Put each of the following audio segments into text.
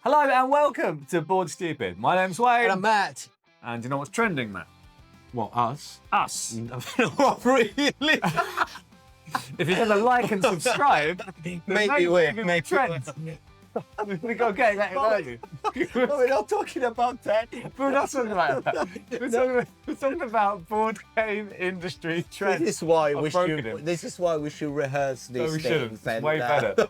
Hello and welcome to Board Stupid. My name's Wayne. And I'm Matt. And do you know what's trending, Matt? Well, us. Us. Not really. If you're going to like and subscribe, maybe we're trends. We got to get that early. No, we're not talking about that. We're not talking about that. We're talking about board game industry trends. This is why we should rehearse these No, we shouldn't. things. It's way better.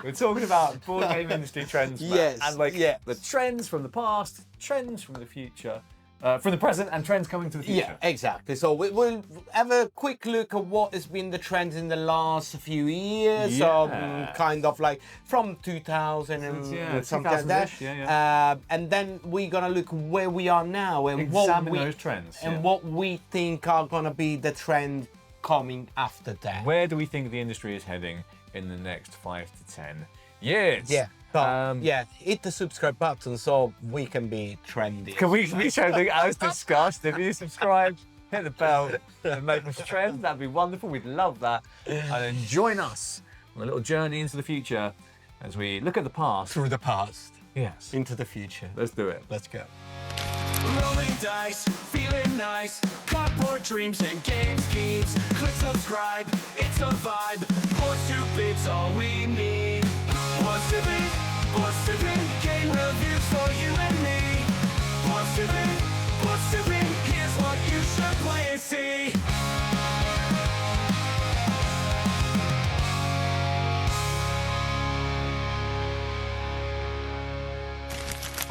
We're talking about board game industry trends, Matt. Yes, and the trends from the past, trends from the future, from the present, and trends coming to the future. Yeah, exactly. So we'll have a quick look at what has been the trends in the last few years. Yeah. So kind of like from 2000 and something like that. And then we're gonna look where we are now and examine those trends and what we think are gonna be the trend coming after that. Where do we think the industry is heading in the next 5 to 10 years? Yeah. Hit the subscribe button so we can be trendy. Can we be trending as discussed? If you subscribe, hit the bell and make us trend, that'd be wonderful. We'd love that. And then join us on a little journey into the future as we look at the past. Through the past. Yes. Into the future. Let's do it. Let's go. Rolling dice, feeling nice. Cardboard dreams and game schemes. Click subscribe, it's a vibe. Board Stupid's all we need. Board Stupid, game reviews for you and me. Board Stupid, here's what you should play and see.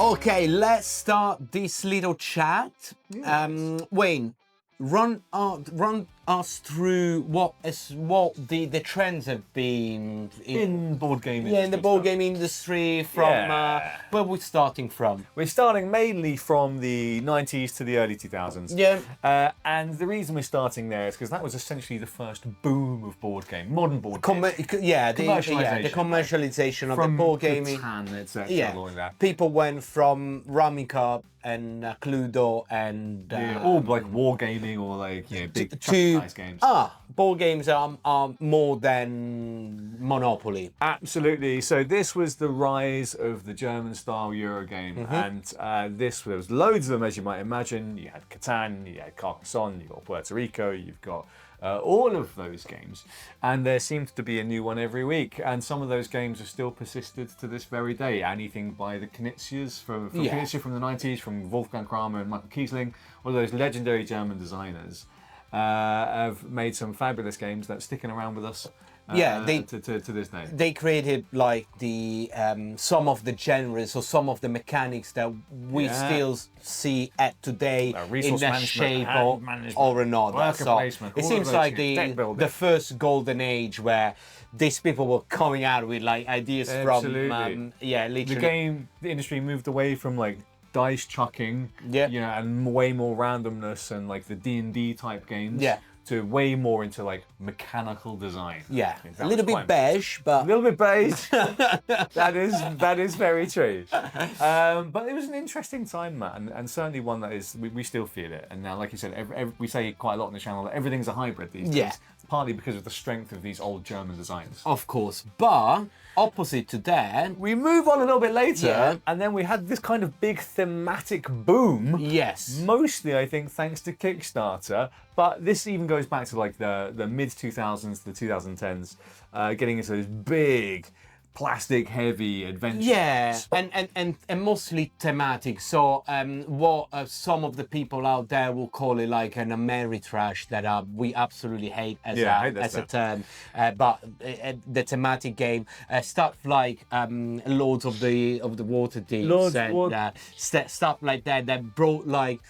Okay, let's start this little chat. Yes. Wayne, run us through what the trends have been In board game industry. in the board game industry from where we're starting from. We're starting mainly from the 90s to the early 2000s. Yeah. And the reason we're starting there is because that was essentially the first boom of board game, modern board game. The Commercialization. commercialization of From the board gaming. Catan, etc. Yeah, all of that. people went from Rummy Cup and Cluedo and All like wargaming or like big to size games. Board games are more than Monopoly. Absolutely. So this was the rise of the German-style Eurogame, and there was loads of them, as you might imagine. You had Catan, you had Carcassonne, you got Puerto Rico, you've got all of those games, and there seems to be a new one every week. And some of those games are still persisted to this very day. Anything by the Knizias from Knizia from the 90s, from Wolfgang Kramer and Michael Kiesling, all those legendary German designers. Have made some fabulous games that's sticking around with us. To this day. They created like the some of the genres or some of the mechanics that we still see at today in a shape or another. So it seems like the first golden age where these people were coming out with like ideas from literally. The industry moved away from like dice chucking, and way more randomness and like the D&D type games, to way more into like mechanical design. A little bit beige, but a little bit beige. that is very true. But it was an interesting time, Matt, and certainly one that is we still feel it. And now, like you said, we say quite a lot on the channel that everything's a hybrid these days. Partly because of the strength of these old German designs. Of course, but opposite to that, we move on a little bit later, and then we had this kind of big thematic boom. Yes. Mostly, I think, thanks to Kickstarter, but this even goes back to like the mid 2000s, the 2010s, getting into those big, plastic-heavy adventures. Yeah, and mostly thematic. So what some of the people out there will call it like an Ameritrash that we absolutely hate as a term. But the thematic game, stuff like Lords of the Waterdeep and stuff like that brought like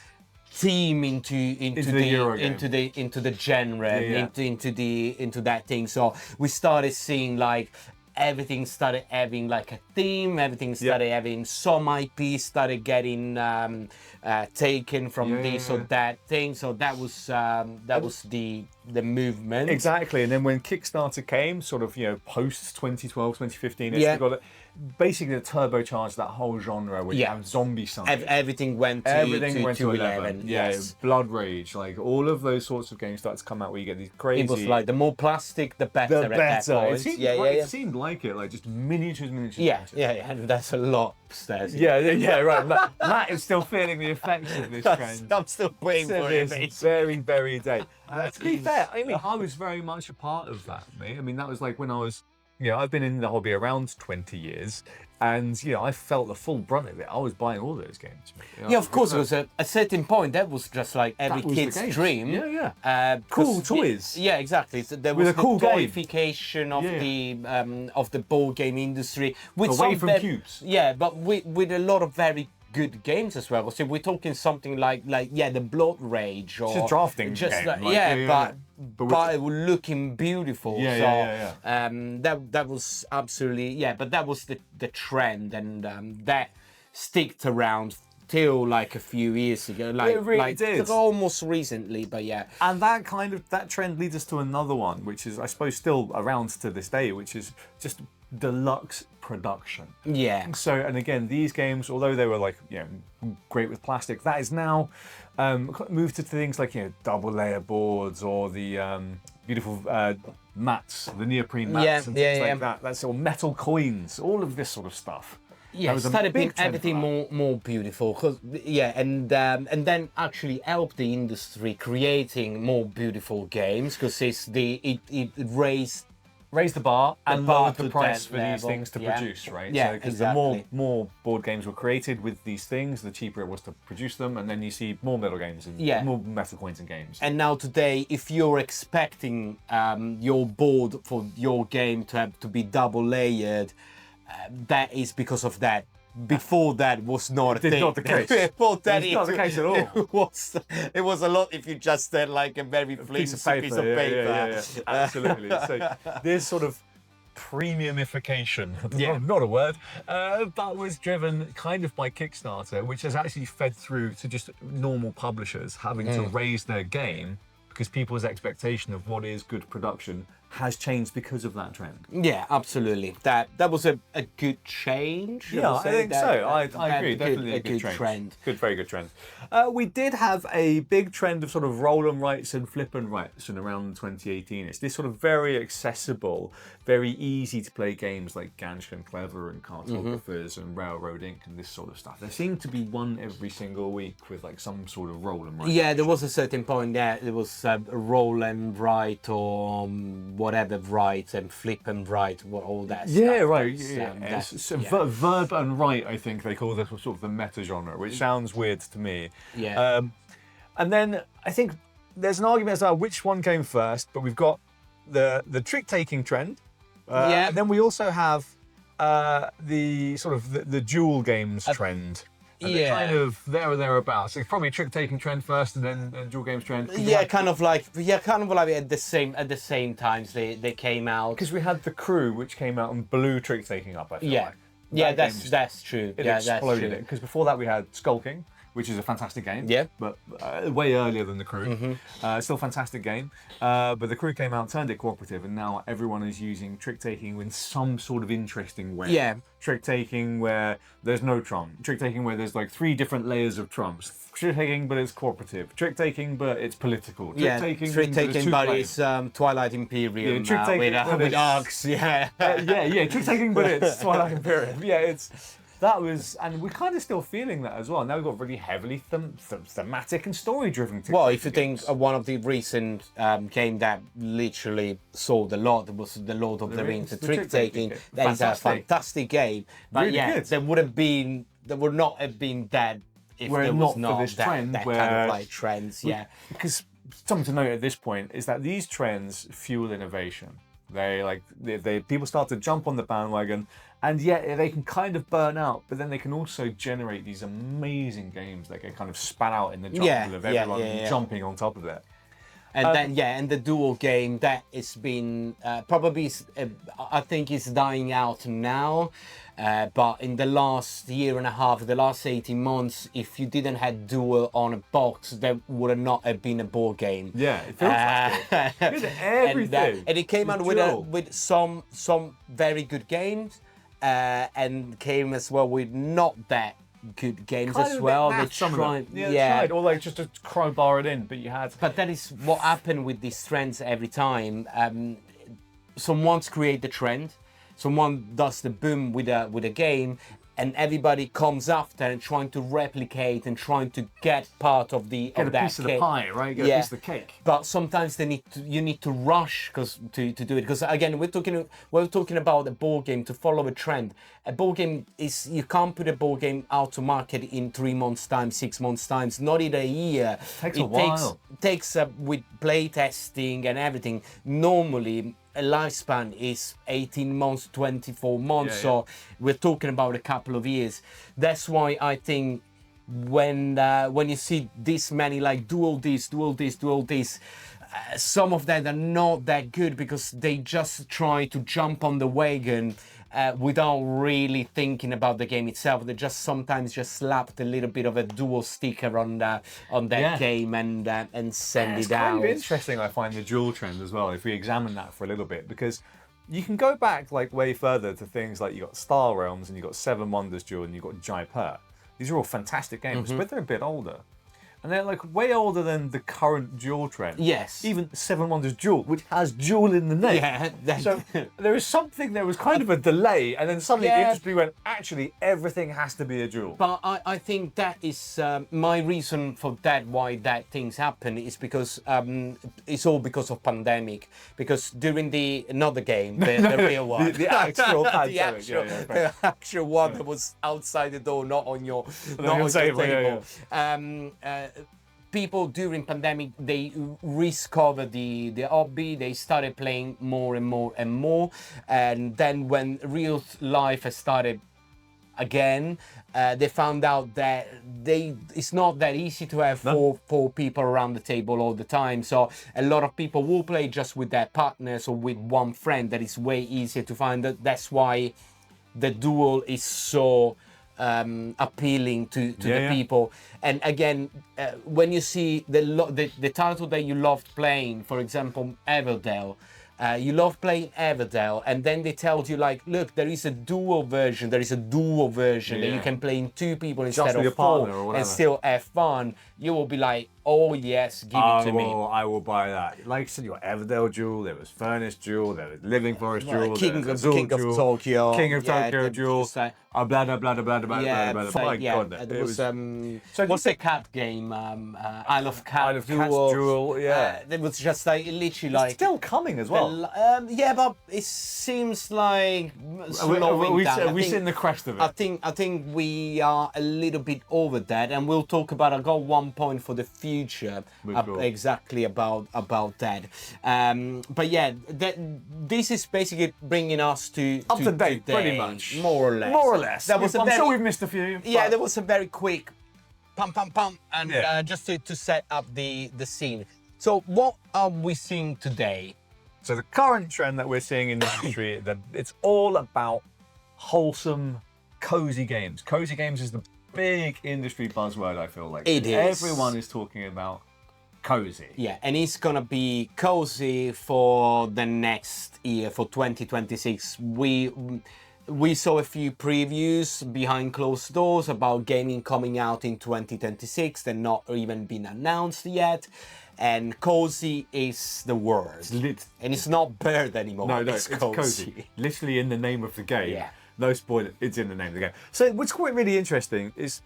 theme into the genre, into that thing. So we started seeing like everything started having like a theme, everything started having some IP started getting taken from this or that thing. So that was the movement. Exactly. And then when Kickstarter came, sort of, post 2012, 2015, basically turbocharged that whole genre with zombie side. Everything went to, to 11. Yeah, Yes. Blood Rage, like all of those sorts of games start to come out where you get these crazy. It was like the more plastic, the better. The better. At that point. It seemed like it, like just miniatures. Yeah. And that's a lot upstairs. Yeah, right. Matt is still feeling the effects of this trend. I'm still waiting for it. It's very day. To be fair, I mean, I was very much a part of that, mate. I mean, that was like when I was, I've been in the hobby around 20 years, and I felt the full brunt of it. I was buying all those games. Of course, it was at a certain point that was just like every kid's dream. Yeah. Cool toys. Yeah, exactly. So there was With a cool the toyification of the board game industry, with away from cubes. Yeah, but with a lot of very good games as well. So we're talking something like the Blood Rage, or it's a drafting game. But it was looking beautiful. That was absolutely but that was the trend, and that sticked around till like a few years ago, it really did. Almost recently, but And that trend leads us to another one, which is I suppose still around to this day, which is just deluxe production. Yeah. So, and again, these games, although they were like, great with plastic, that is now moved to things like, double layer boards, or the beautiful mats, the neoprene mats and things like that. That's all metal coins, all of this sort of stuff. Yeah, it started being everything more beautiful, and then actually helped the industry creating more beautiful games, because it raised the bar and lowered the price for these level. things to produce, right? Yeah, because exactly. the more board games were created with these things, the cheaper it was to produce them, and then you see more metal games and more metal coins and games. And now today, if you're expecting your board for your game to be double layered, that is because of that. Before that was not a thing. It's not the case. Before that, it's not the case at all. It was a lot if you just had like a very flimsy piece of paper. Yeah. Absolutely. So this sort of premiumification, not a word, but was driven kind of by Kickstarter, which has actually fed through to just normal publishers having to raise their game, because people's expectation of what is good production has changed because of that trend. Yeah, absolutely. That was a good change. Yeah, I think so. I agree. Definitely a good trend. Very good trend. We did have a big trend of sort of roll and writes and flip and writes in around 2018. It's this sort of very accessible, very easy to play games like Gansh and Clever and Cartographers and Railroad Inc. and this sort of stuff. There seemed to be one every single week with like some sort of roll and write. Yeah, there was a certain point there. There was roll and write, or whatever, write and flip and write, all that stuff. Yeah, right. Verb and write, I think they call this sort of the meta genre, which sounds weird to me. Yeah. And then I think there's an argument as to which one came first, but we've got the trick-taking trend. And then we also have the sort of the duel games trend. And kind of there or thereabouts. It's probably trick-taking trend first, and then duel games trend. Kind of like at the same times they came out. Because we had the Crew, which came out and blew trick-taking up, I feel like. That's true. It exploded it. Because before that we had Skulking, which is a fantastic game. Yeah. But way earlier than the Crew. Still a fantastic game. But the Crew came out, turned it cooperative, and now everyone is using trick-taking in some sort of interesting way. Yeah. Trick-taking where there's no trump. Trick-taking where there's like 3 different layers of trumps. Trick-taking but it's cooperative. Trick-taking but it's political. Trick-taking but it's Twilight Imperium with arcs. Trick-taking but it's Twilight Imperium. And we're kind of still feeling that as well. Now we've got really heavily thematic and story-driven. Well, if you think one of the recent game that literally sold a lot was The Lord of the Rings, the trick-taking. That is a fantastic game. But really good. there would not have been that if there was not this trend that kind of like trends. Because something to note at this point is that these trends fuel innovation. They people start to jump on the bandwagon, and yet they can kind of burn out, but then they can also generate these amazing games that get kind of spat out in the jungle of everyone jumping on top of it. And and the duel game that has been probably I think is dying out now. But in the last year and a half, the last 18 months, if you didn't have duel on a box, that would not have been a board game. Yeah, it feels like it. Everything. And it came out with some very good games, and came as well with not that good games Kind as of a bit well. naff, some of them. They tried, or like just to crowbar it in, but you had. But that is what happened with these trends every time. Someone's create the trend, someone does the boom with a game, and everybody comes after and trying to replicate and trying to get part of the Get of a that piece of the cake. pie, right? Get a piece of the cake. But sometimes you need to rush to do it, because again we're talking about a board game to follow a trend. A board game is, you can't put a board game out to market in 3 months time, 6 months time, not in a year. Takes a while. Takes with play testing and everything. Normally a lifespan is 18 months, 24 months. Yeah, So we're talking about a couple of years. That's why I think when you see this many like duel this, some of them are not that good because they just try to jump on the wagon without really thinking about the game itself. They just sometimes just slapped a little bit of a dual sticker on that game and send it It's out. kind of interesting, I find, the duel trend as well, if we examine that for a little bit, because you can go back like way further to things like you got Star Realms and you got Seven Wonders Duel and you got Jaipur. These are all fantastic games, but they're a bit older. And they're like way older than the current duel trend. Yes. Even Seven Wonders Duel, which has duel in the name. Yeah. So there was kind of a delay, and then suddenly the Yeah. industry went, actually, everything has to be a duel. But I think that is my reason for that, why that things happen, is because it's all because of pandemic. Because during not the game, the real one, the actual the pandemic, actual, yeah, right. the actual one that was outside the door, not on your table, table. yeah. People during pandemic, they rediscovered the hobby. They started playing more and more and more, and then when real life has started again, they found out that it's not that easy to have four people around the table all the time. So a lot of people will play just with their partners or with one friend. That is way easier to find. That's why the duel is so appealing to the people. And again, when you see the title that you loved playing, for example, Everdell, you love playing Everdell, and then they tell you like, look, there is a duo version that you can play in 2 people instead with your of 4 partner or whatever. and still have fun. You will be like, oh yes, give it to me. I will buy that. Like I said, you got Everdell Duel, there was Furnace Duel, there was Living Forest Duel, King there was of Azul Duel, Tokyo. King of Yeah, Tokyo the- Duel, just like- blah, blah, blah, blah, blah, blah, Yeah, blah, blah. My God, there it was so what's the cat game? Isle of Cat Isle of Cats Duel, yeah. It was just like literally like still coming as well. yeah, but it seems like slowing down. We sit in the crest of it. I think we are a little bit over that, and we'll talk about. I got 1 point for the future Cool. exactly about that. But yeah, this is basically bringing us to Up to date, today, pretty much. more or less. More or less. That was I'm sure we've missed a few. Yeah, but- there was a very quick pum, and Yeah. just to set up the scene. So what are we seeing today? So the current trend that we're seeing in the industry, that it's all about wholesome, cozy games. Cozy games is the big industry buzzword, I feel like. It is. Everyone is talking about cozy. Yeah, and it's gonna be cozy for the next year, for 2026. We saw a few previews behind closed doors about gaming coming out in 2026. They're not even been announced yet. And cozy is the word. And it's not bird anymore. No, it's cozy. Literally in the name of the game. Yeah. No spoiler, it's in the name of the game. So what's quite really interesting is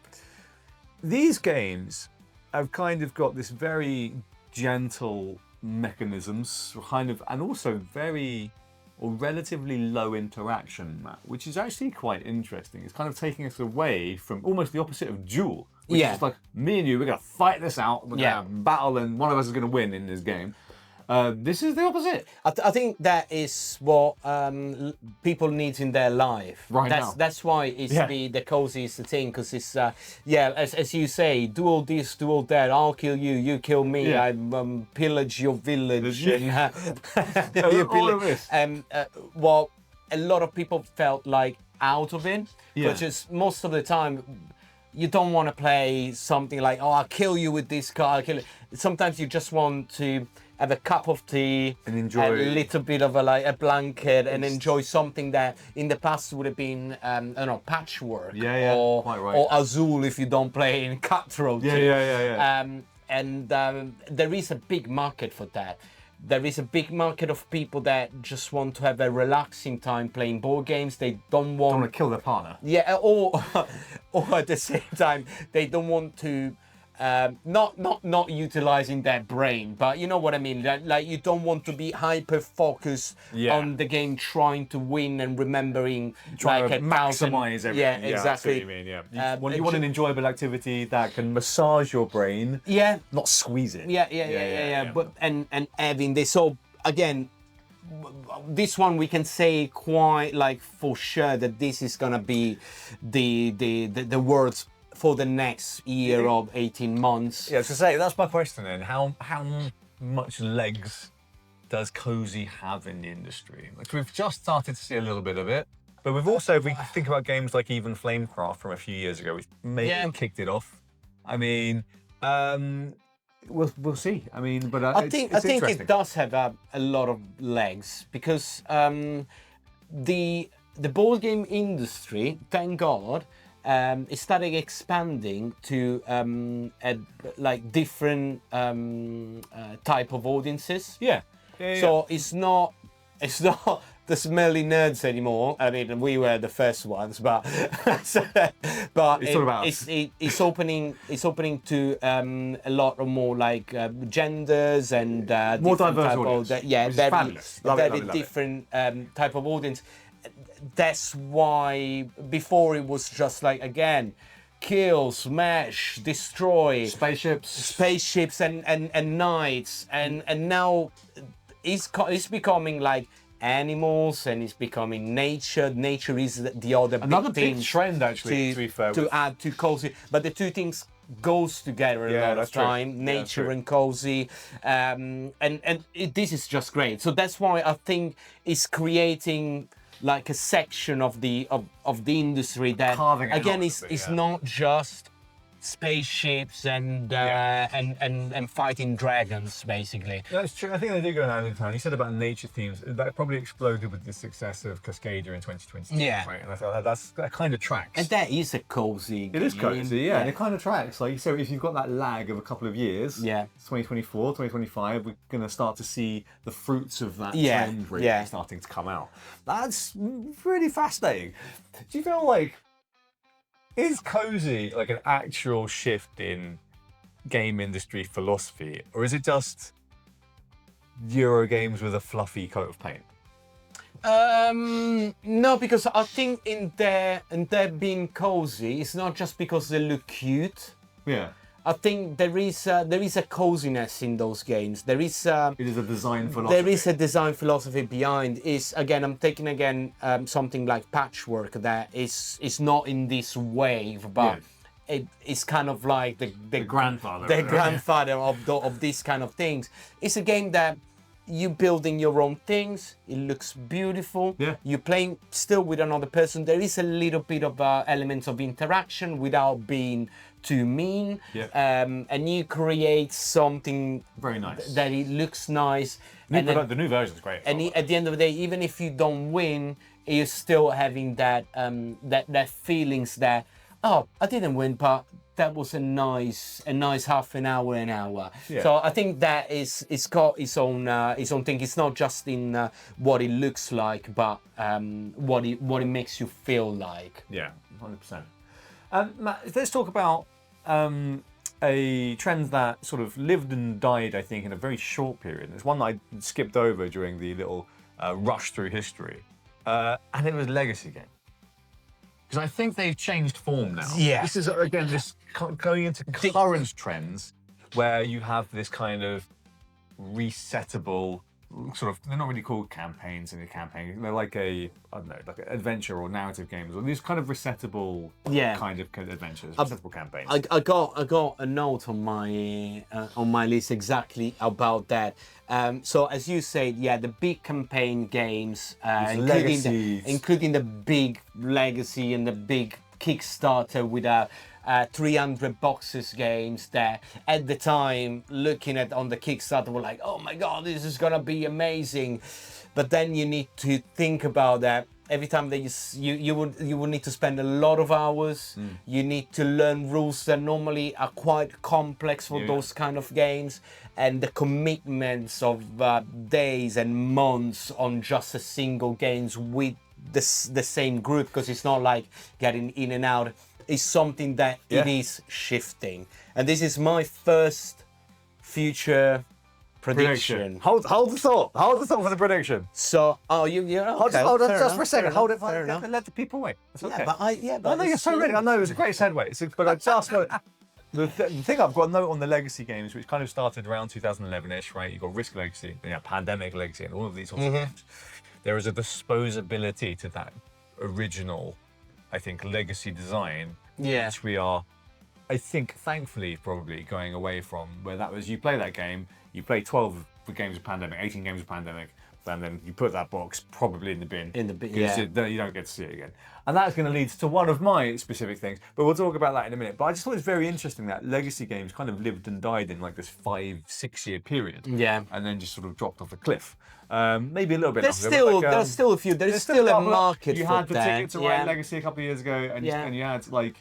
these games have kind of got this very gentle mechanisms, kind of, and also very or relatively low interaction, Matt, which is actually quite interesting. It's kind of taking us away from almost the opposite of duel, which is like me and you, we're gonna fight this out, we're gonna battle, and one of us is gonna win in this game. This is the opposite. I think that is what people need in their life. Now. That's why it's the cozy is the thing, because it's as you say, duel this, duel that. I'll kill you, you kill me. Yeah. I pillage your village. And, All of this. well, a lot of people felt like out of it, Yeah. which is most of the time. You don't want to play something like, oh, I'll kill you with this card. I'll kill it. Sometimes you just want to have a cup of tea, and enjoy a little bit of a blanket, and enjoy something that in the past would have been I don't know, patchwork, or quite right. or Azul if you don't play in Cutthroat. And there is a big market for that. There is a big market of people that just want to have a relaxing time playing board games. They don't want to kill their partner. Yeah, or at the same time, they don't want to not utilizing their brain, but you know what I mean. Like you don't want to be hyper focused on the game, trying to win and remembering, trying like to maximize everything. Yeah, exactly. What you mean, you want an enjoyable activity that can massage your brain. Yeah, not squeeze it. Yeah. But and having this, so again, this one we can say quite like for sure that this is gonna be the words for the next year of 18 months. Yeah, to say that's my question then. How much legs does Cosy have in the industry? Like we've just started to see a little bit of it, but we've also, if we think about games like even Flamecraft from a few years ago, we've maybe kicked it off. I mean, we'll see. I mean, but I think it does have a lot of legs because the board game industry, thank God, is starting expanding to like different type of audiences. So it's not the smelly nerds anymore. I mean, we were the first ones, but it's opening to a lot of more like genders and more diverse audience. Very different type of audience. That's why before it was just like, again, kill, smash, destroy spaceships and knights, and now it's becoming like animals, and it's becoming nature. Nature is the other another big big trend actually to add to Cosy, but the two things goes together a lot of time, nature and Cosy, and this is just great. So that's why I think it's creating like a section of the industry that again is not just spaceships and fighting dragons, basically. That's true. I think they do go hand in hand. You said about nature themes. That probably exploded with the success of Cascadia in 2022. Yeah. Right? And I thought that kind of tracks. And that is a cozy game. It is cozy, and it kind of tracks. Like, so if you've got that lag of a couple of years, 2024, 2025, we're going to start to see the fruits of that trend really starting to come out. That's really fascinating. Do you feel like, is Cosy like an actual shift in game industry philosophy, or is it just Euro games with a fluffy coat of paint? No, because I think in their being cozy, it's not just because they look cute. Yeah. I think there is a coziness in those games. It is a design philosophy. There is a design philosophy behind. I'm taking something like Patchwork that is not in this wave, but it's kind of like the grandfather of these kind of things. It's a game that you building your own things. It looks beautiful. Yeah. You're playing still with another person. There is a little bit of elements of interaction without being too mean. Yeah. And you create something very nice. That it looks nice. The new version is great. And at the end of the day, even if you don't win, you're still having that that feelings that, oh, I didn't win, but that was a nice half an hour. Yeah. So I think that it's got its own thing. It's not just in what it looks like, but what it makes you feel like. Yeah, 100%. Matt, let's talk about a trend that sort of lived and died, I think, in a very short period. It's one that I skipped over during the little rush through history, and it was legacy game. Because I think they've changed form now. Yeah. This is, again, this going into current trends where you have this kind of resettable sort of, they're not really called campaigns in a campaign. They're like like an adventure or narrative games, or these kind of resettable kind of adventures, resettable campaigns. I got a note on my list exactly about that. So as you said, the big campaign games, including the big legacy and the big Kickstarter with 300 boxes games that at the time, looking at on the Kickstarter, were like, oh my God, this is gonna be amazing. But then you need to think about that. Every time that you would need to spend a lot of hours. You need to learn rules that normally are quite complex for those kind of games, and the commitments of days and months on just a single games with the same group, because it's not like getting in and out. Is something that it is shifting, and this is my first future prediction. Hold the thought. Hold the thought for the prediction. So, okay, Hold it just enough, for a second. fair Hold it. enough, fair enough. Let the people wait. It's okay. But I know you're so ready. I know it was a great segue. But I just want the thing I've got a note on the legacy games, which kind of started around 2011ish, right? You've got Risk Legacy, Pandemic Legacy, and all of these sorts of games. There is a disposability to that original, I think, legacy design, which we are, I think, thankfully, probably going away from, where that was, you play that game, you play 12 games of Pandemic, 18 games of Pandemic, and then you put that box probably in the bin. Because you don't get to see it again. And that's going to lead to one of my specific things, but we'll talk about that in a minute. But I just thought it was very interesting that legacy games kind of lived and died in like this 5-6 year period. Yeah. And then just sort of dropped off a cliff. Maybe a little bit There's longer. there's still a few. There's still a market you for had the that. Ticket to Ride Legacy a couple of years ago, and you had like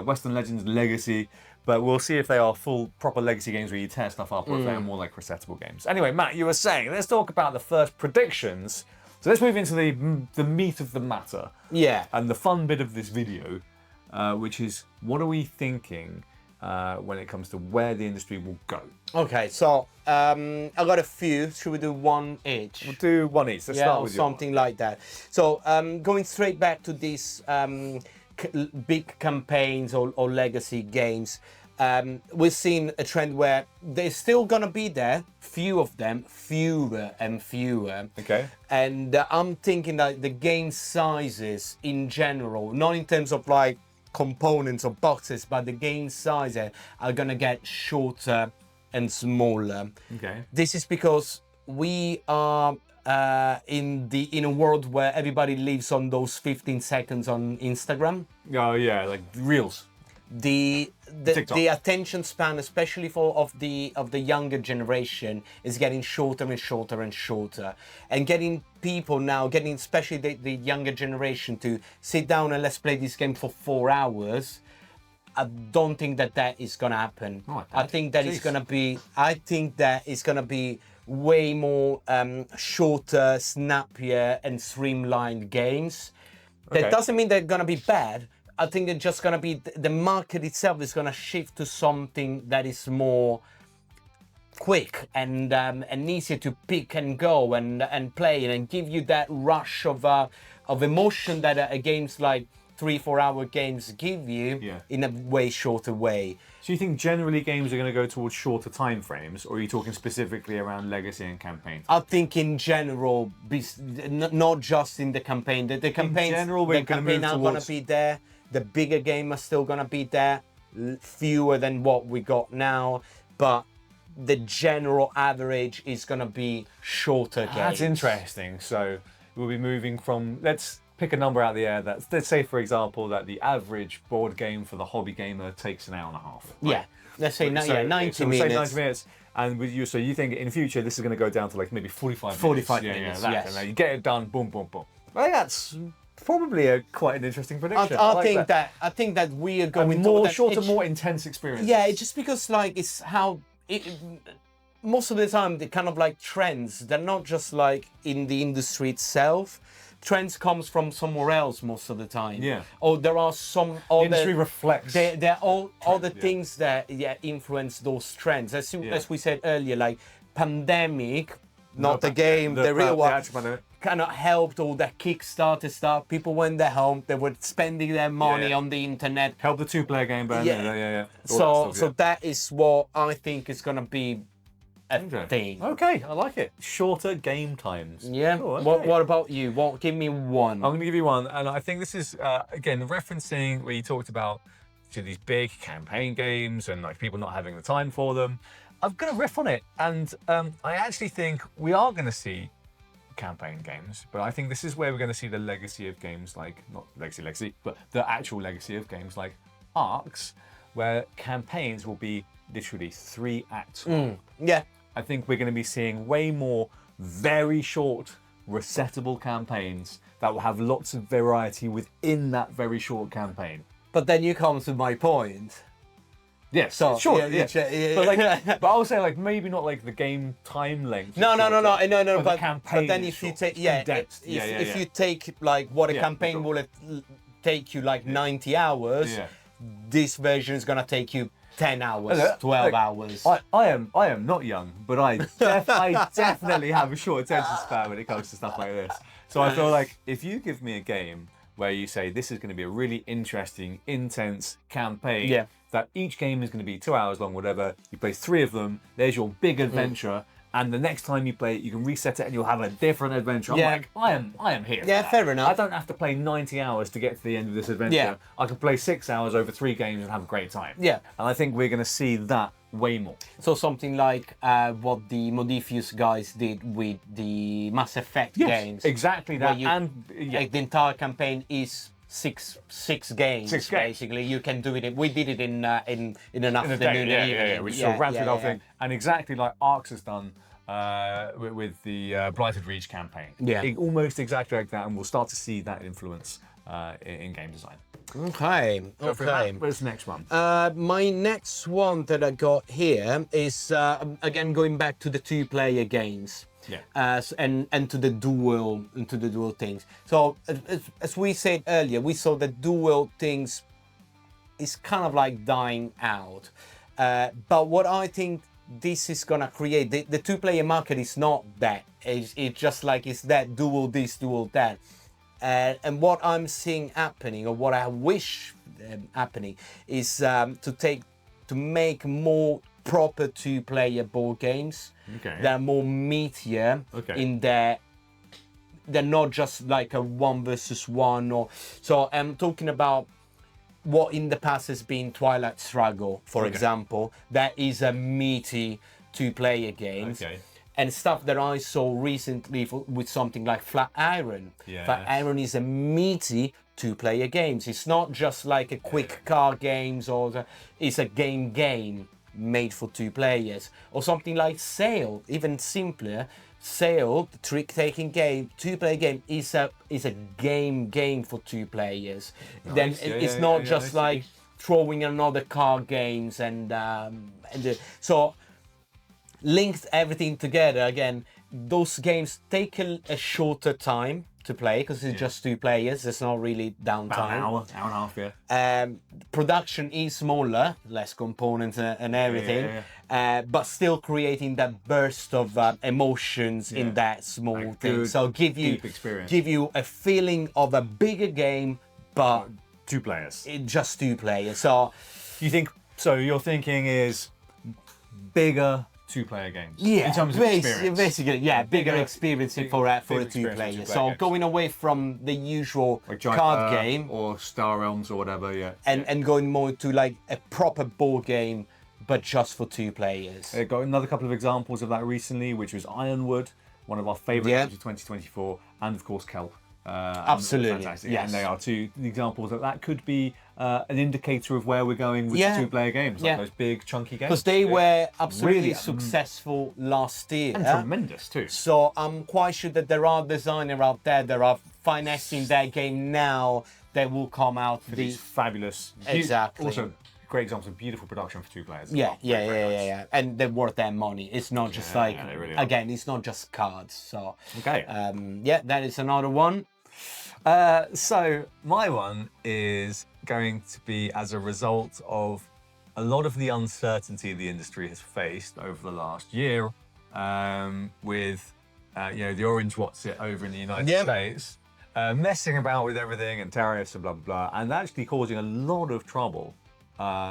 Western Legends Legacy. But we'll see if they are full, proper legacy games where you tear stuff up, or if they're more like resettable games. Anyway, Matt, you were saying, let's talk about the first predictions. So let's move into the meat of the matter. Yeah. And the fun bit of this video, which is, what are we thinking when it comes to where the industry will go? Okay, so I got a few. Should we do one each? We'll do one each. Let's start or with something like that. So going straight back to these big campaigns or legacy games, we've seen a trend where they're still gonna be there, few of them, fewer and fewer. Okay. And I'm thinking that the game sizes in general, not in terms of like components or boxes, but the game sizes are gonna get shorter and smaller. Okay. This is because we are in a world where everybody lives on those 15 seconds on Instagram. Oh yeah, like Reels. The attention span, especially of the younger generation, is getting shorter and shorter and shorter, and getting people now, especially the younger generation, to sit down and let's play this game for 4 hours. I don't think that is gonna happen. I think that it's gonna be. I think that it's gonna be way more shorter, snappier, and streamlined games. That doesn't mean they're gonna be bad. I think they're just gonna be, the market itself is gonna shift to something that is more quick and easier to pick and go and play, and give you that rush of emotion that games like 3-4 hour games give you in a way shorter way. So you think generally games are going to go towards shorter time frames, or are you talking specifically around legacy and campaign? I think in general, not just in the campaign. The campaigns, in general, the campaign are going to be there. The bigger game are still going to be there, fewer than what we got now, but the general average is going to be shorter games. That's interesting. So we'll be moving from, let's pick a number out of the air. Let's say, for example, that the average board game for the hobby gamer takes an hour and a half. Right? Yeah, let's say 90 so minutes. We'll say 90 minutes. And with you, so you think in future this is going to go down to like maybe 45 minutes? 45 minutes, yes. And you get it done, boom, boom, boom. I think that's probably quite an interesting prediction. I think that we are going more shorter, more intense experience. Yeah, it's just because like it's how most of the time the kind of like trends, they're not just like in the industry itself. Trends comes from somewhere else most of the time. Yeah. Or there are some other... The industry reflects. There are all other things that influence those trends. As we said earlier, like Pandemic, not the game, the real one, kind of helped all that Kickstarter stuff. People went there home, they were spending their money on the internet. Help the 2-player game burn. Yeah. So that is what I think is going to be a thing. Okay, I like it. Shorter game times. Yeah. Cool, okay. What about you? Give me one. I'm going to give you one, and I think this is again referencing where you talked about these big campaign games and like people not having the time for them. I'm going to riff on it, and I actually think we are going to see campaign games, but I think this is where we're going to see the legacy of games, like not legacy, but the actual legacy of games like arcs, where campaigns will be literally 3 acts long. Yeah. I think we're going to be seeing way more very short, resettable campaigns that will have lots of variety within that very short campaign. But then you come to my point. Yes, So, sure, yeah. But I'll say like maybe not like the game time length. No. But campaign then if you take if you take like what a campaign will take you like 90 hours, this version is gonna take you 10 hours, 12 hours. I am not young, but I definitely have a short attention span when it comes to stuff like this. So I feel like if you give me a game where you say this is going to be a really interesting, intense campaign, that each game is going to be 2 hours long, whatever, you play 3 of them, there's your big adventure, and the next time you play it, you can reset it and you'll have a different adventure. I'm like, I am here. Yeah, fair enough. I don't have to play 90 hours to get to the end of this adventure. Yeah. I can play 6 hours over 3 games and have a great time. Yeah. And I think we're going to see that way more. So something like what the Modifius guys did with the Mass Effect games. Exactly that. Like the entire campaign is six games. Basically, you can do it. We did it in an afternoon. We sort of ramped it off in, and exactly like Arcs has done with the Blighted Reach campaign. Almost exactly like that, and we'll start to see that influence in game design. Okay. Where's the next one? My next one that I got here is again going back to the 2-player games. And to the duel things. So as we said earlier, we saw that duel things is kind of like dying out. But what I think this is gonna create, the 2-player market is not that. It's just like it's that duel this, duel that. And what I'm seeing happening, or what I wish happening, is to make more proper 2-player board games. They're more meatier in that they're not just like a 1 versus 1, or so I'm talking about what in the past has been Twilight Struggle, for example. That is a meaty 2-player game. And stuff that I saw recently with something like Flat Iron. Flat Iron is a meaty 2-player games. It's not just like a quick card games, or it's a game made for 2 players. Or something like Sail, even simpler. Sail, the trick-taking game, 2-player game, is a game for 2 players. Then it's not just like throwing another card games so linked everything together again. Those games take a shorter time to play because it's just 2 players. There's not really downtime. About an hour and a half, Production is smaller, less components and everything, but still creating that burst of emotions in that small thing. So give you a feeling of a bigger game, but 2 players. Just 2 players. So your thinking is bigger 2-player games. In terms of experience. Basically, bigger experience for a 2-player. So going away from the usual like card game or Star Realms or whatever, and going more to like a proper board game, but just for 2 players. I got another couple of examples of that recently, which was Ironwood, one of our favourite games of 2024, and of course Kelp. Absolutely, fantastic. Yes. And they are 2 examples that could be an indicator of where we're going with the 2-player games, like those big chunky games. Because they were absolutely successful last year. And tremendous too. So I'm quite sure that there are designers out there that are finessing their game now that will come out. These fabulous, exactly. Also, great examples of beautiful production for 2 players. Yeah. And they're worth their money. It's not just like, really again, it's not just cards. So, that is another one. So my one is going to be as a result of a lot of the uncertainty the industry has faced over the last year, with the Orange What's It over in the United States, messing about with everything and tariffs and blah blah blah, and actually causing a lot of trouble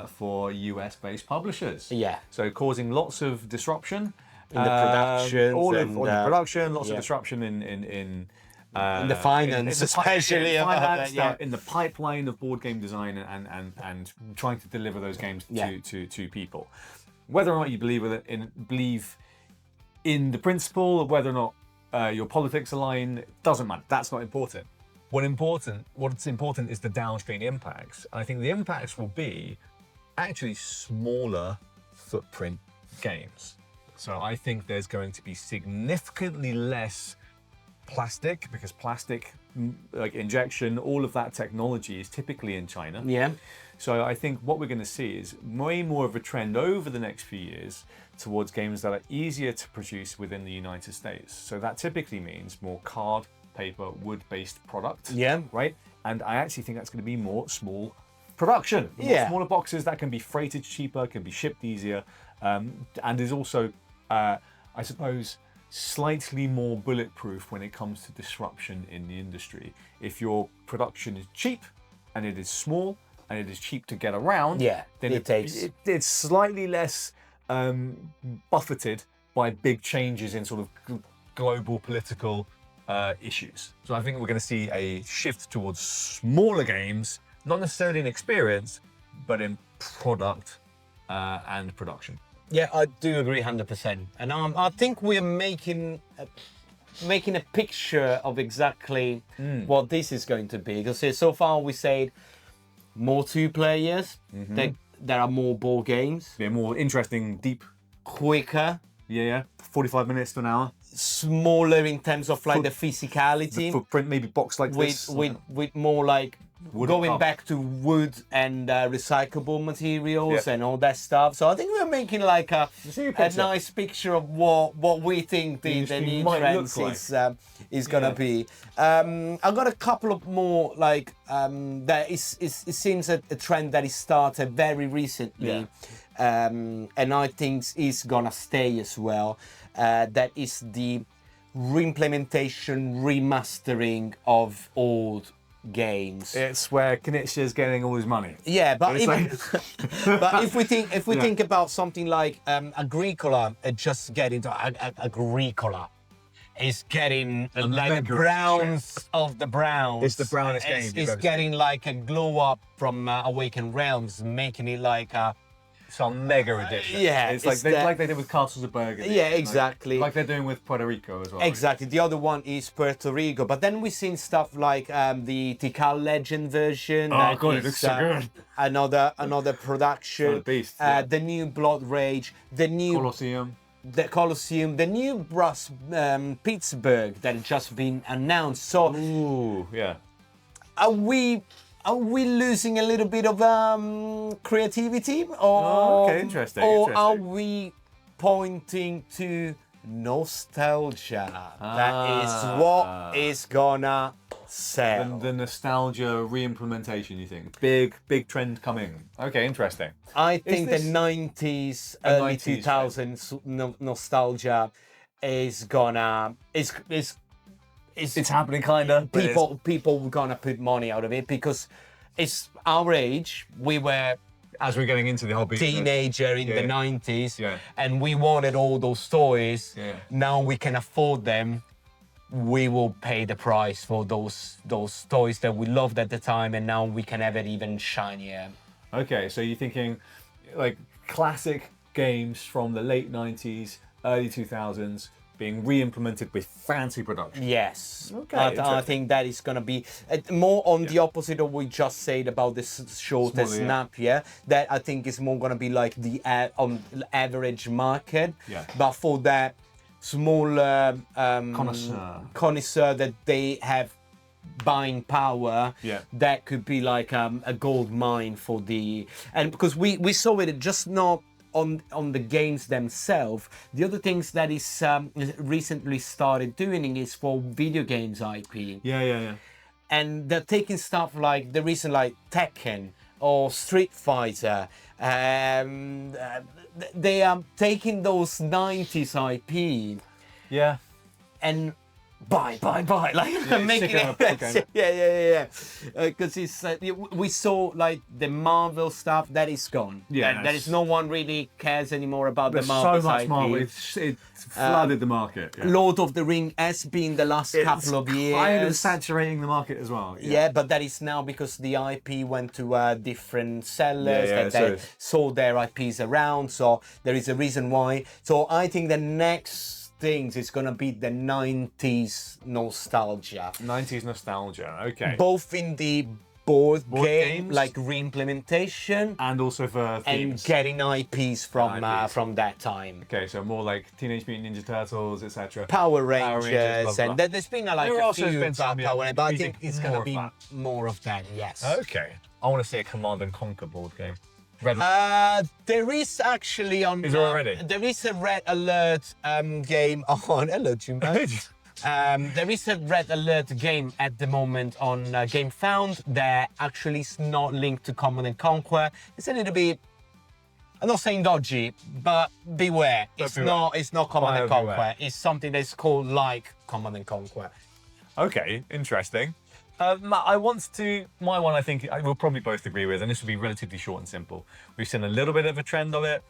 for US-based publishers. So causing lots of disruption in the production, lots of disruption in the finance, especially in the pipeline of board game design and trying to deliver those games to people. Whether or not you believe in the principle, or whether or not your politics align, doesn't matter. That's not important. What's important is the downstream impacts. And I think the impacts will be actually smaller footprint games. So I think there's going to be significantly less plastic, because plastic, like injection, all of that technology is typically in China. Yeah. So I think what we're going to see is way more of a trend over the next few years towards games that are easier to produce within the United States. So that typically means more card, paper, wood-based product. Yeah. Right? And I actually think that's going to be more small production. Yeah. Smaller boxes that can be freighted cheaper, can be shipped easier, and is also, I suppose, slightly more bulletproof when it comes to disruption in the industry. If your production is cheap and it is small and it is cheap to get around, then it's slightly less buffeted by big changes in sort of global political issues. So I think we're going to see a shift towards smaller games, not necessarily in experience, but in product and production. Yeah, I do agree 100%. And I think we're making a picture of exactly what this is going to be. Because so far we said more 2 players, there are more board games. Yeah, more interesting, deep. Quicker. Yeah, 45 minutes to an hour. Smaller in terms of like the physicality. The footprint, maybe box like this. With more like going back to wood and recyclable materials and all that stuff. So I think we're making like a nice picture of what we think the new trends is gonna be. I've got a couple of more like that it seems a trend that is started very recently, and I think is gonna stay as well. That is the reimplementation, remastering of old games. It's where Knizia getting all his money. Yeah, but but if we think about something like Agricola, just getting to Agricola is getting like the browns of the browns. It's the brownest game. It's getting like a glow up from Awakened Realms, making it like a some mega edition. Yeah, it's like they did with Castles of Burgundy. Yeah, exactly. Like they're doing with Puerto Rico as well. Exactly. The other one is Puerto Rico, but then we've seen stuff like the Tikal Legend version. Oh god, it looks so good. Another production. Beast. The new Blood Rage. The new Colosseum. The Colosseum. The new Brass Pittsburgh that had just been announced. So, ooh, yeah. Are we losing a little bit of creativity, or okay, interesting. Are we pointing to nostalgia? That is what is gonna sell. The nostalgia reimplementation, you think? Big trend coming. Okay, interesting. I think the 90s, early 2000s nostalgia is gonna it's happening, kinda. People were gonna put money out of it because it's our age. We were, as we're getting into the hobby, teenager in the 90s, and we wanted all those toys. Yeah. Now we can afford them. We will pay the price for those toys that we loved at the time, and now we can have it even shinier. Okay, so you're thinking like classic games from the late 90s, early 2000s. Being re-implemented with fancy production. Yes. Okay. I think that is going to be more on the opposite of what we just said about this shorter snap. Yeah. That I think is more going to be like the average market. Yeah. But for that smaller connoisseur that they have buying power, that could be like a gold mine for and because we saw it just not on the games themselves. The other things that is recently started doing is for video games IP. Yeah. And they're taking stuff like the recent like Tekken or Street Fighter. They are taking those 90s IP. Yeah. And buy, like making it. Yeah. Because it's we saw like the Marvel stuff that is gone. Yeah, that is no one really cares anymore about the Marvel. So much IP. Marvel, it flooded the market. Yeah. Lord of the Ring has been the last couple of years. Kind of saturating the market as well. Yeah, but that is now because the IP went to different sellers that they sold their IPs around. So there is a reason why. So I think the next things is gonna be the 90s nostalgia. 90s nostalgia, okay. Both in the board game, games? like reimplementation, And also for themes. and getting IPs from that time. Okay, so more like Teenage Mutant Ninja Turtles, etc. Power Rangers, blah, blah. and there's been like There a also few been some, Power Rangers, but I think it's gonna more be of more of that. Yes. Okay. I want to see a Command and Conquer board game. Red There is actually on. Is there already? There is a Red Alert game on. Hello, Jimbo. There is a Red Alert game at the moment on Game Found that actually is not linked to Command and Conquer. It's a little bit. I'm not saying dodgy, but beware. It's not Command and Conquer. Beware. It's something that's called like Command and Conquer. Okay, interesting. My one I think we'll probably both agree with, and this will be relatively short and simple. We've seen a little bit of a trend of it,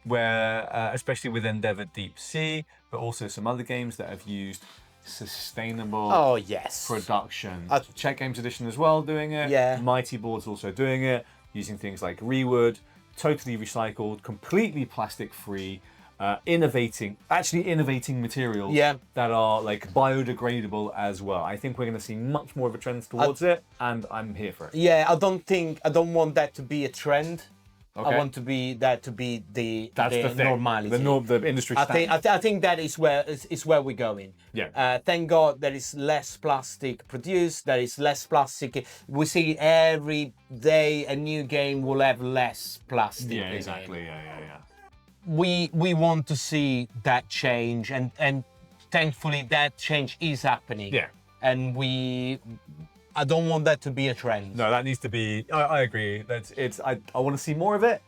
where, especially with Endeavour Deep Sea, but also some other games that have used sustainable Oh yes. production. Czech Games Edition as well doing it. Yeah. Mighty Board's also doing it, using things like rewood, totally recycled, completely plastic free, innovating materials that are like biodegradable as well. I think we're going to see much more of a trend towards it, and I'm here for it. Yeah, I don't want that to be a trend. Okay. I want that to be the thing. normality. The industry standard. I think that is where we're going. Yeah. Thank God there is less plastic produced. There is less plastic. We see every day a new game will have less plastic. Yeah, in it. exactly. Yeah. We want to see that change, and thankfully that change is happening. Yeah. And I don't want that to be a trend. No, that needs to be. I agree. I want to see more of it,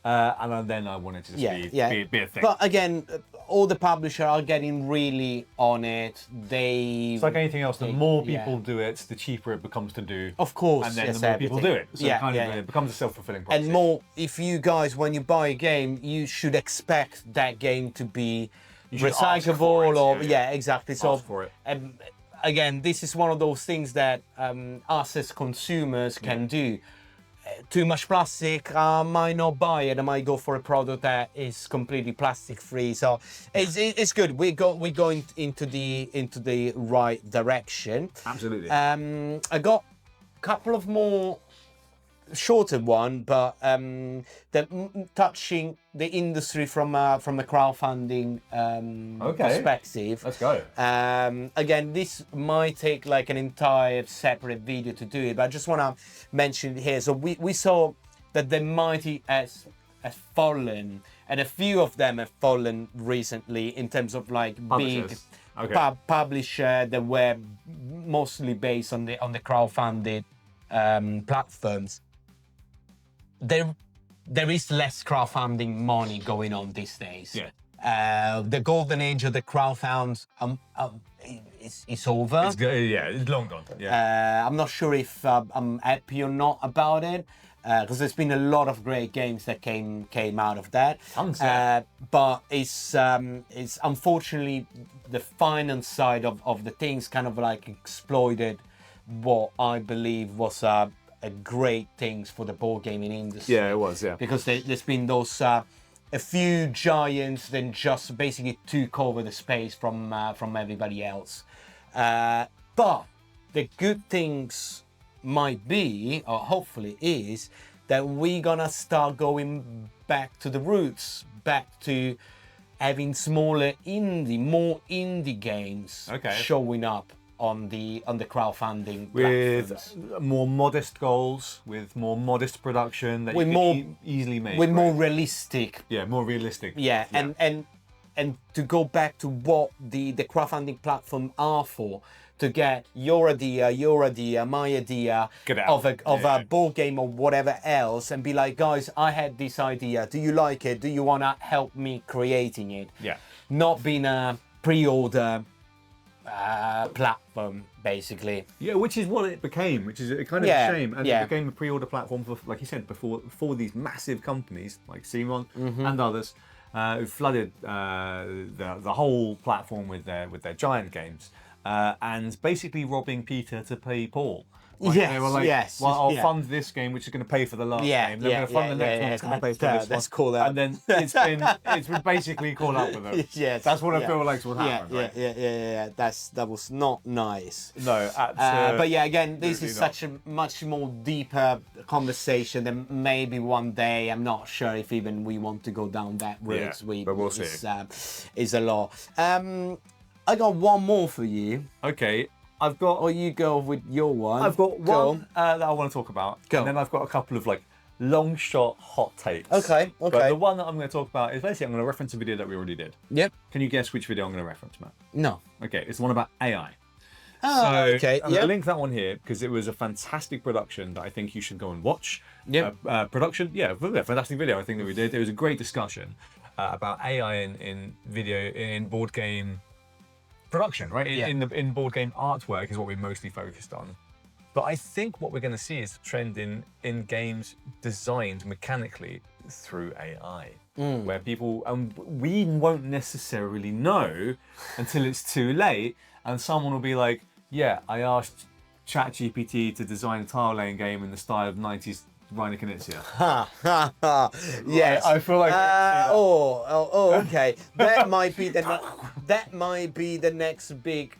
and then I want it to just be a thing. But again, all the publishers are getting really on it. It's like anything else. The more people do it, the cheaper it becomes to do. Of course, and then yes, the more everything. people do it. So Yeah, it becomes a self-fulfilling prophecy. And more, if you guys, when you buy a game, you should expect that game to be should ask for recyclable, it, or yeah. exactly. So Ask for it. Again, this is one of those things that us as consumers can do. Too much plastic, I might not buy it. I might go for a product that is completely plastic free. So it's good. We're going into the right direction. Absolutely. I got a couple of more shorter one, but touching the industry from a crowdfunding perspective. Let's go. Again, this might take like an entire separate video to do it, but I just want to mention it here. So we saw that the Mighty has fallen, and a few of them have fallen recently in terms of like Publishers. big publisher that were mostly based on the crowdfunded platforms. There is less crowdfunding money going on these days. Yeah. The golden age of the crowdfund is over. It's long gone. Yeah. I'm not sure if I'm happy or not about it, because there's been a lot of great games that came out of that. Tons, yeah. But it's unfortunately the finance side of the things kind of like exploited what I believe was a great things for the board gaming industry. Yeah, it was. Yeah. Because there's been those a few giants then just basically took over the space from everybody else. But the good things might be, or hopefully is, that we're gonna start going back to the roots, back to having more indie games showing up on the crowdfunding with platforms. more modest goals, with more modest production that you can easily make. With more realistic. Yeah, more realistic. Yeah, and to go back to what the crowdfunding platform are for, to get your idea, my idea of a board game or whatever else, and be like, guys, I had this idea. Do you like it? Do you wanna help me creating it? Yeah. Not being a pre-order platform, basically. Yeah, which is what it became, which is a kind of a shame. And it became a pre-order platform for, like you said, for these massive companies like Simon and others who flooded the whole platform with their giant games, and basically robbing Peter to pay Paul. Like, Yes, they were like, yes, well, I'll yeah. fund this game, which is going to pay for the last game. They're going to fund the next one, which is going to pay for this Let's one. call that. And then it's been basically caught up with them. Yes, That's what I yeah. feel like will happen, right? Yeah. That was not nice. No, But yeah, again, this is not. such a much more deeper conversation than maybe one day. I'm not sure if even we want to go down that route. Yeah, but we'll see. Is a lot. I got one more for you, Okay, I've got or you go with your one. I've got Go one that I want to talk about. Go. And then I've got a couple of like long shot hot takes. Okay. But the one that I'm going to talk about is basically I'm going to reference a video that we already did. Yep. Can you guess which video I'm going to reference, Matt? No. Okay, it's the one about AI. Oh, okay. I'm going to link that one here because it was a fantastic production that I think you should go and watch. Yep. Production, fantastic video I think that we did. It was a great discussion about AI in board game production, right? In board game artwork is what we're mostly focused on. But I think what we're going to see is a trend in games designed mechanically through AI, where people, and we won't necessarily know until it's too late, and someone will be like, yeah, I asked ChatGPT to design a tile laying game in the style of 90s Reiner Knizia. Yes. I feel like okay. That might be the next big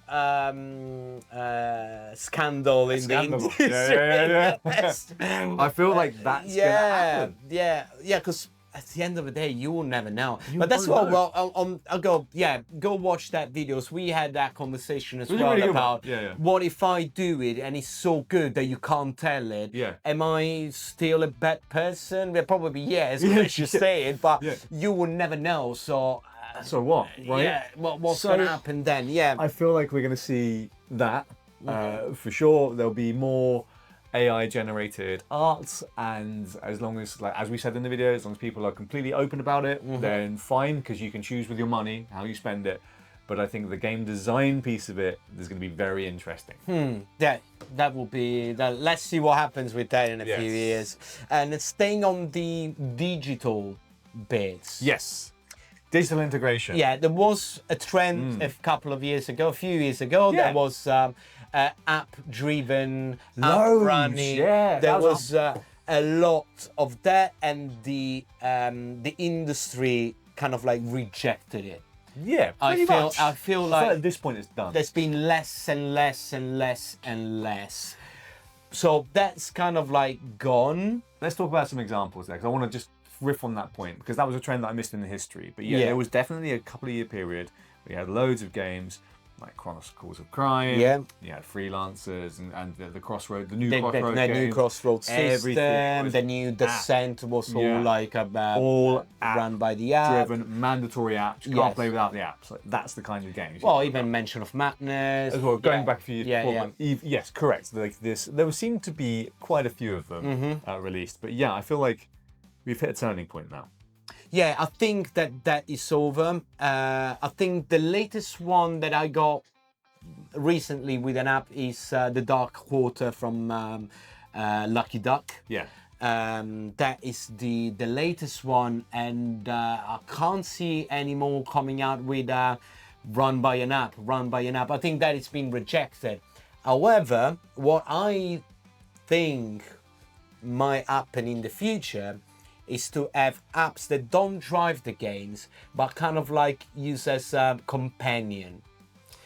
scandal in the industry. Yeah. Yes. I feel like that's gonna happen. Yeah. Because at the end of the day, you will never know. You But that's won't what. know. Well, I'll go. Yeah, go watch that videos. We had that conversation as was a well really good one. about Yeah. what if I do it and it's so good that you can't tell it. Yeah. Am I still a bad person? Well, probably yes. Let's just say it. But you will never know. So. So what, right? Yeah. What's So- gonna happen then? Yeah. I feel like we're going to see that for sure. There'll be more AI generated art, and as long as, like as we said in the video, as long as people are completely open about it, then fine, because you can choose with your money how you spend it. But I think the game design piece of it is going to be very interesting. That will be. Let's see what happens with that in a few years. And staying on the digital bits. Yes, digital integration. Yeah, there was a trend a few years ago. Yeah. There was app-driven, Loads, app-running. yeah, There that was was a lot of that, and the industry kind of like rejected it. Yeah, pretty much. I feel like like at this point it's done. there's been less and less and less and less. So that's kind of like gone. Let's talk about some examples there, because I want to just riff on that point, because that was a trend that I missed in the history. But yeah, there was definitely a couple of year period where you had loads of games like Chronicles of Crime. Yeah. You had freelancers and the Crossroad, the new The Crossroad new game. Crossroad Everything system, was the new Descent was all like all run by the app. driven, mandatory apps. You can't play without the apps. Like, that's the kind of games. Well, even Mention of Madness. As well, going back a few years before, yeah. but yes, correct. Like this, there seemed to be quite a few of them released. But yeah, I feel like we've hit a turning point now. Yeah, I think that is over. I think the latest one that I got recently with an app is the Dark Quarter from Lucky Duck. Yeah. That is the latest one, and I can't see any more coming out with run by an app. I think that it's been rejected. However, what I think might happen in the future is to have apps that don't drive the games, but kind of like use as a companion.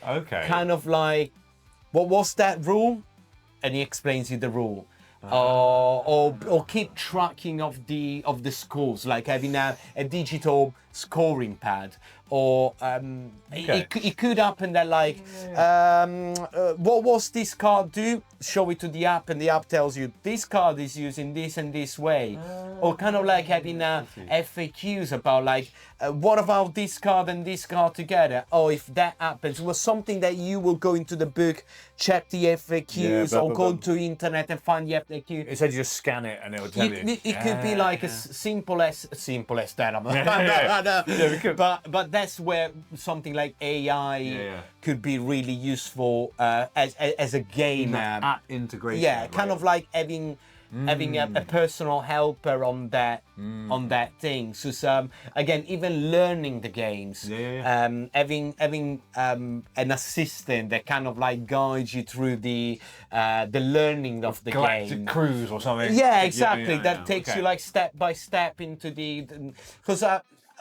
Okay. Kind of like, what was that rule? And he explains you the rule. Or keep tracking of the scores, like having a digital scoring pad. Or it could happen that like, what was this card do? Show it to the app, and the app tells you this card is using this and this way. Or kind of like having FAQs about like, what about this card and this card together? Oh, if that happens, it was something that you will go into the book, check the FAQs, or go to internet and find the FAQ. It said you just scan it and it will tell you. It could be like as simple as that. But that's where something like AI could be really useful as a game. App integration. Yeah, kind of like having having a personal helper on that thing. So again, even learning the games, having an assistant that kind of like guides you through the learning of the game. Cruise or something. Yeah, exactly. That takes you like step by step into because.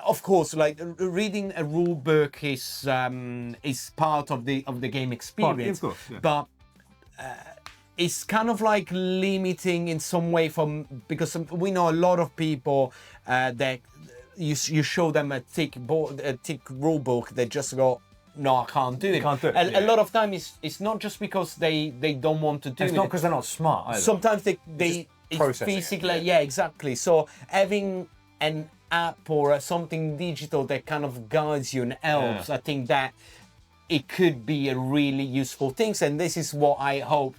Of course, like reading a rule book is part of the game experience, of course, yeah. but it's kind of like limiting in some way because we know a lot of people that you show them a thick rule book, they just go, no, I can't do it. Can't do it. A lot of time it's not just because they don't want to do it. It's not because they're not smart either. Sometimes they physically, yeah, exactly. So having an app or something digital that kind of guides you and helps, I think that it could be a really useful thing. And this is what I hope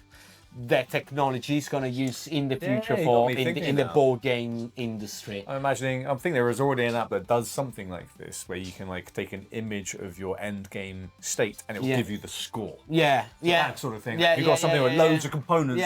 that technology is going to use in the future in the board game industry. I think there is already an app that does something like this, where you can like take an image of your end game state and it will give you the score. That sort of thing. Yeah, You've got something with loads of components.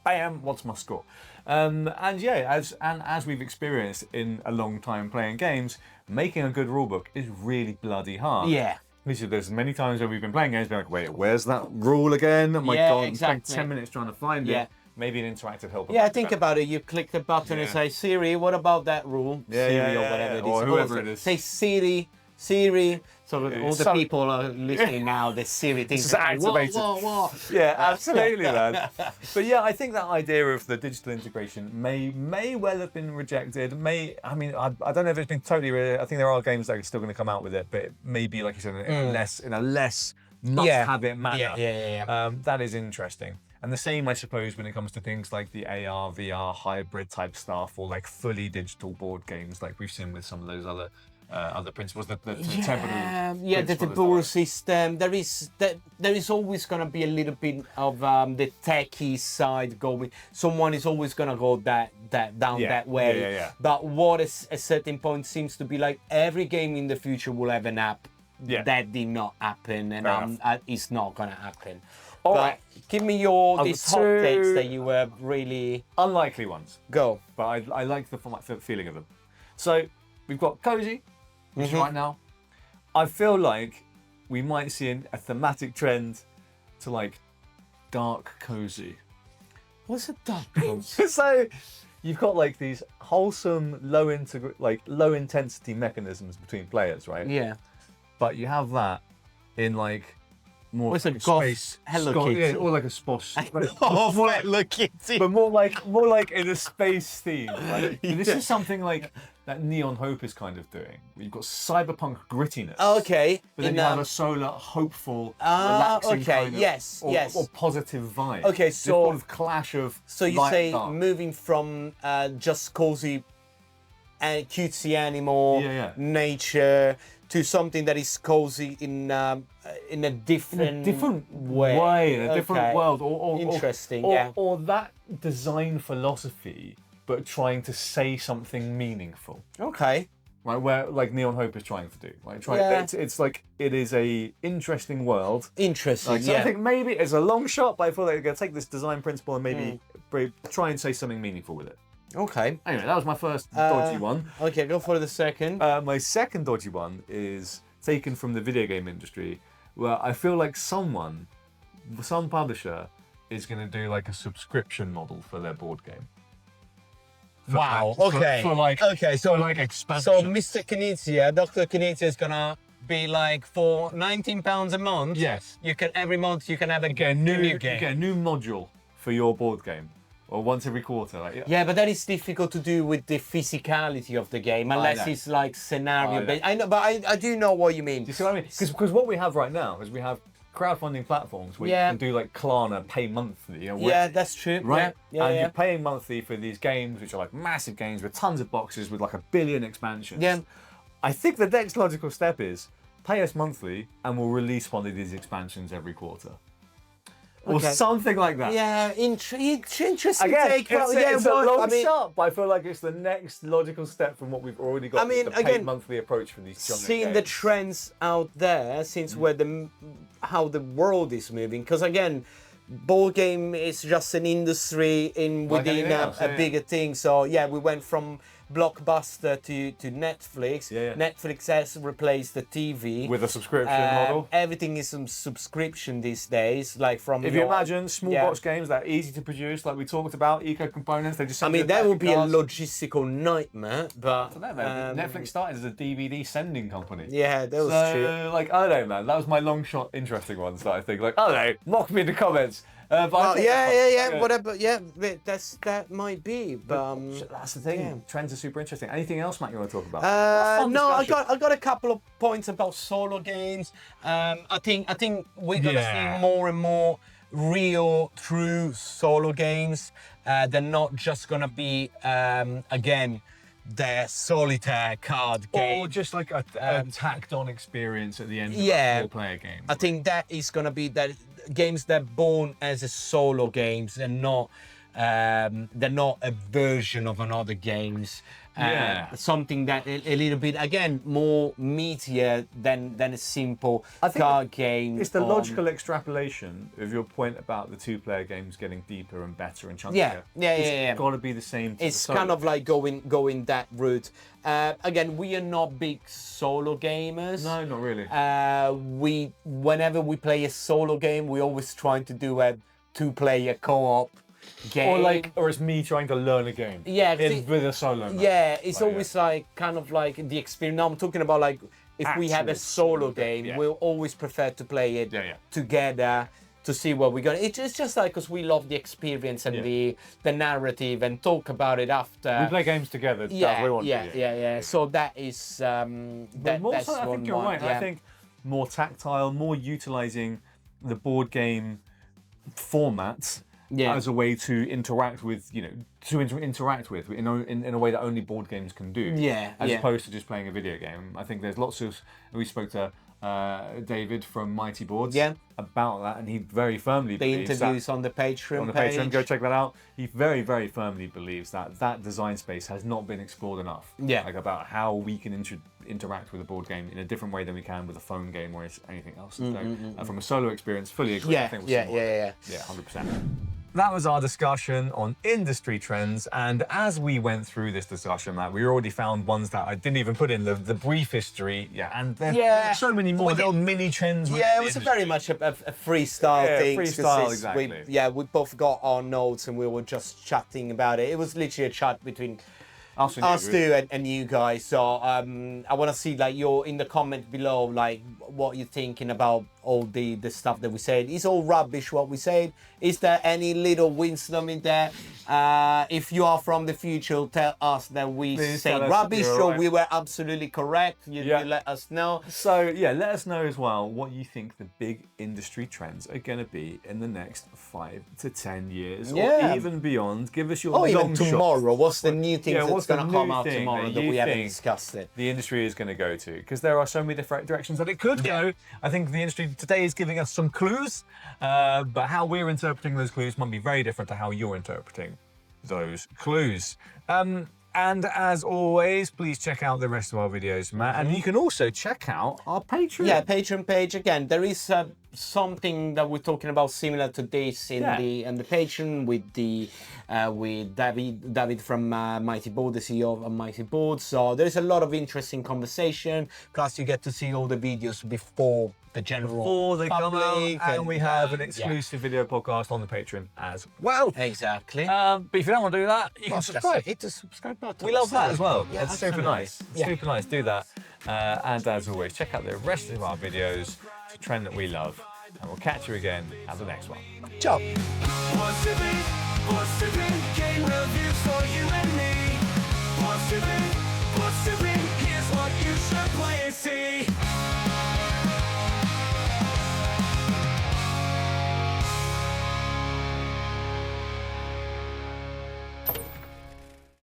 Bam, what's my score? As we've experienced in a long time playing games, making a good rulebook is really bloody hard. Yeah. There's many times where we've been playing games, being like, wait, where's that rule again? Oh my God, I'm spending 10 minutes trying to find it. Maybe an interactive helper. Yeah, think about it. You click the button and say, Siri, what about that rule? Siri or whatever it is. Or whoever it is. Say Siri. So all the people are listening now, the Siri thing is activated. Whoa. Yeah, absolutely, man. But yeah, I think that idea of the digital integration may well have been rejected. I don't know if it's been totally. I think there are games that are still going to come out with it, but it may be, like you said, in a less must-have it manner. Yeah. That is interesting. And the same, I suppose, when it comes to things like the AR, VR, hybrid type stuff, or like fully digital board games, like we've seen with some of those other principles, the duel system. There is always going to be a little bit of the techie side going. Someone is always going to go that way. Yeah. But what is a certain point seems to be like every game in the future will have an app. That did not happen, and it's not going to happen. All but right. Give me these hot takes that you were really unlikely ones. Go. But I like the feeling of them. So we've got Cosy, which right now, I feel like we might see a thematic trend to like dark cozy. What's a dark cozy? So you've got like these wholesome, low intensity mechanisms between players, right? Yeah. But you have that in like more like a space, Hello Kitty, yeah, or like a space. More like Hello Kitty, but more like in a space theme. Right? This is something like that Neon Hope is kind of doing. You've got cyberpunk grittiness. Okay. But then you have a solar, hopeful, relaxing kind of, or positive vibe. Okay, so sort of clash of. So you say moving from just cozy and cutesy animal nature to something that is cozy in a different way, in a different world, or interesting, or that design philosophy, but trying to say something meaningful. Okay. Right, where like Neon Hope is trying to do. Right, it's like it is a interesting world. Interesting. So I think maybe it's a long shot, but I feel like they're gonna take this design principle and maybe try and say something meaningful with it. Okay. Anyway, that was my first dodgy one. Okay, go for the second. My second dodgy one is taken from the video game industry, where I feel like some publisher is going to do like a subscription model for their board game. Wow. So like expansion. So Mr. Knizia, Dr. Knizia is gonna be like for £19 a month. Yes. Every month you can have get a new game. Get a new module for your board game. Or once every quarter, yeah, but that is difficult to do with the physicality of the game, unless it's like scenario based. I know, but I do know what you mean. Do you see what I mean? Because what we have right now is we have crowdfunding platforms where you can do like Klarna, pay monthly. That's true. Right? Yeah, you're paying monthly for these games, which are like massive games with tons of boxes with like 1 billion expansions. Yeah. I think the next logical step is pay us monthly and we'll release one of these expansions every quarter. Or something like that. Yeah, interesting Again, take. It's a long shot, but I feel like it's the next logical step from what we've already got. The paid monthly approach for these giant seeing games. the trends out there, since how the world is moving, because again, board game is just an industry within a bigger thing. So yeah, we went from Blockbuster to Netflix. Netflix has replaced the TV with a subscription model. Everything is some subscription these days. Like from if you imagine small box games that are easy to produce, like we talked about, eco components, they just. I mean, that would be a logistical nightmare. But I don't know, Netflix started as a DVD sending company. Yeah, that was true. Like I don't know, man. That was my long shot, interesting ones that I think. Like I don't know, mock me in the comments. Whatever. Yeah, that might be. But that's the thing. Yeah. Trends are super interesting. Anything else, Matt, you want to talk about? No, I got a couple of points about solo games. I think we're gonna see more and more real, true solo games. They're not just gonna be again the solitaire card game, or just like a tacked on experience at the end of a four-player game. I think that is gonna be that. Games that are born as a solo games, they're not a version of another games. Something that a little bit again more meatier than a simple card game. It's the logical extrapolation of your point about the two-player games getting deeper and better and chunkier. It's got to be the same. It's kind of like going that route. Again, we are not big solo gamers. No, not really. Whenever we play a solo game, we always trying to do a two-player co-op game. Or it's me trying to learn a game. Yeah, with a solo mode. Yeah, it's always like kind of like the experience. Now I'm talking about like if we have a solo game, we'll always prefer to play it together to see what we got. It's just like because we love the experience and the narrative and talk about it after. We play games together. Yeah. So that is that's I think you're right. I think more tactile, more utilizing the board game formats as a way to interact with, interact with in a way that only board games can do. As opposed to just playing a video game. I think there's lots of. We spoke to David from Meaty Boards about that, and he very firmly believes interviews on the Patreon page. Go check that out. He very, very firmly believes that design space has not been explored enough. Like about how we can interact with a board game in a different way than we can with a phone game or anything else. So, from a solo experience, fully agree. I think we'll see more. Yeah, 100%. That was our discussion on industry trends, and as we went through this discussion, Matt, we already found ones that I didn't even put in the brief history. And there are so many more little mini trends. It was very much a freestyle thing. Freestyle, exactly. We both got our notes and we were just chatting about it. It was literally a chat between us two and you guys. So I want to see like in the comment below, like what you're thinking about all the stuff that we said. Is all rubbish what we said? Is there any little wisdom in there? If you are from the future, tell us that we say rubbish or we were absolutely correct. You let us know. So let us know as well what you think the big industry trends are going to be in the next 5 to 10 years or even beyond. Give us your long even tomorrow. shot. What's the new thing that's going to come out tomorrow that we haven't discussed it? The industry is going to go to, because there are so many different directions that it could go. I think the industry today is giving us some clues, but how we're interpreting those clues might be very different to how you're interpreting those clues. And as always, please check out the rest of our videos, Matt. And you can also check out our Patreon. Yeah, Patreon page. Again, there is something that we're talking about similar to this in the Patreon with David from Mighty Board, the CEO of Mighty Board. So there's a lot of interesting conversation. Plus, you get to see all the videos before the general before they come out, and we have an exclusive video podcast on the Patreon as well. Exactly. But if you don't want to do that, you can subscribe. Hit the subscribe button. We love that as well. That's super nice. Super nice. Do that. And as always, check out the rest of our videos. It's a trend that we love. And we'll catch you again at the next one. Ciao. Game reviews for you and me.